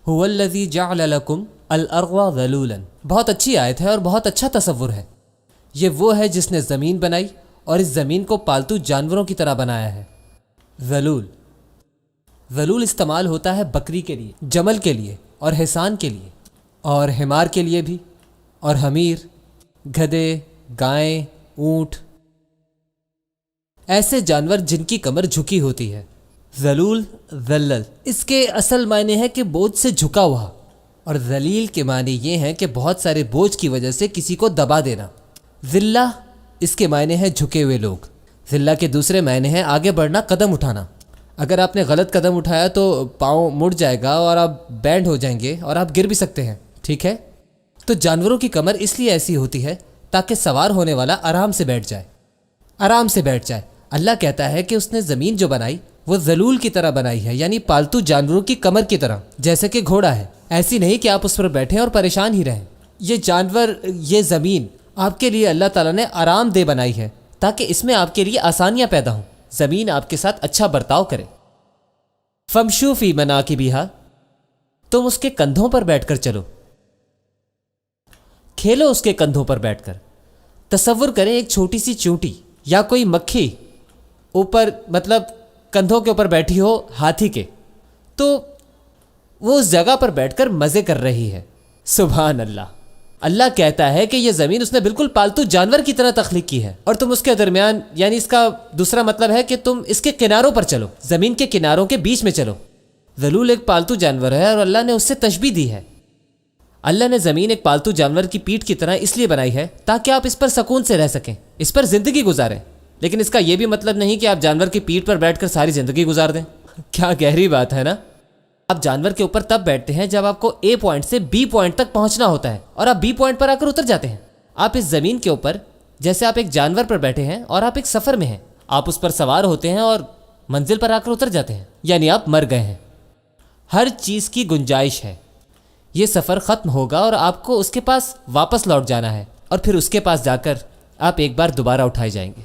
هو الذی جعل لکم الارض ذلولا، بہت اچھی آیت ہے اور بہت اچھا تصور ہے۔ یہ وہ ہے جس نے زمین بنائی اور اس زمین کو پالتو جانوروں کی طرح بنایا ہے۔ ذلول، ذلول استعمال ہوتا ہے بکری کے لیے، جمل کے لیے اور حصان کے لیے، اور حمار کے لیے بھی، اور حمیر، گدھے، گائیں، اونٹ، ایسے جانور جن کی کمر جھکی ہوتی ہے۔ ذلول، ذلل، اس کے اصل معنی ہے کہ بوجھ سے جھکا ہوا، اور ذلیل کے معنی یہ ہیں کہ بہت سارے بوجھ کی وجہ سے کسی کو دبا دینا۔ ذلہ، اس کے معنی ہے جھکے ہوئے لوگ۔ ذلہ کے دوسرے معنی ہیں آگے بڑھنا، قدم اٹھانا۔ اگر آپ نے غلط قدم اٹھایا تو پاؤں مڑ جائے گا اور آپ بینڈ ہو جائیں گے اور آپ گر بھی سکتے ہیں، ٹھیک ہے؟ تو جانوروں کی کمر اس لیے ایسی ہوتی ہے تاکہ سوار ہونے والا آرام سے بیٹھ جائے، آرام سے بیٹھ جائے۔ اللہ کہتا ہے کہ اس نے زمین جو بنائی وہ ذلول کی طرح بنائی ہے، یعنی پالتو جانوروں کی کمر کی طرح، جیسے کہ گھوڑا ہے۔ ایسی نہیں کہ آپ اس پر بیٹھیں اور پریشان ہی رہیں۔ یہ جانور، یہ زمین آپ کے لیے اللہ تعالیٰ نے آرام دہ بنائی ہے تاکہ اس میں آپ کے لیے آسانیاں پیدا ہوں، زمین آپ کے ساتھ اچھا برتاؤ کرے۔ فمشو فی مناکبہا، تم اس کے کندھوں پر بیٹھ کر چلو، کھیلو اس کے کندھوں پر بیٹھ کر۔ تصور کریں ایک چھوٹی سی چونٹی یا کوئی مکھی اوپر، مطلب کندھوں کے اوپر بیٹھی ہو ہاتھی کے، تو وہ اس جگہ پر بیٹھ کر مزے کر رہی ہے۔ سبحان اللہ۔ اللہ کہتا ہے کہ یہ زمین اس نے بالکل پالتو جانور کی طرح تخلیق کی ہے، اور تم اس کے درمیان، یعنی اس کا دوسرا مطلب ہے کہ تم اس کے کناروں پر چلو، زمین کے کناروں کے بیچ میں چلو۔ ذلول ایک پالتو جانور ہے اور اللہ نے اس سے تشبیہ دی ہے۔ اللہ نے زمین ایک پالتو جانور کی پیٹھ کی طرح اس لیے بنائی ہے تاکہ آپ اس پر سکون سے رہ سکیں، اس پر زندگی گزاریں، لیکن اس کا یہ بھی مطلب نہیں کہ آپ جانور کی پیٹھ پر بیٹھ کر ساری زندگی گزار دیں۔ کیا گہری بات ہے نا۔ آپ جانور کے اوپر تب بیٹھتے ہیں جب آپ کو اے پوائنٹ سے بی پوائنٹ تک پہنچنا ہوتا ہے، اور آپ بی پوائنٹ پر آ کر اتر جاتے ہیں۔ آپ اس زمین کے اوپر جیسے آپ ایک جانور پر بیٹھے ہیں اور آپ ایک سفر میں ہیں، آپ اس پر سوار ہوتے ہیں اور منزل پر آ کر اتر جاتے ہیں، یعنی آپ مر گئے ہیں۔ ہر چیز کی گنجائش ہے، یہ سفر ختم ہوگا اور آپ کو اس کے پاس واپس لوٹ جانا ہے، اور پھر اس کے پاس جا کر آپ ایک بار دوبارہ اٹھائے جائیں گے۔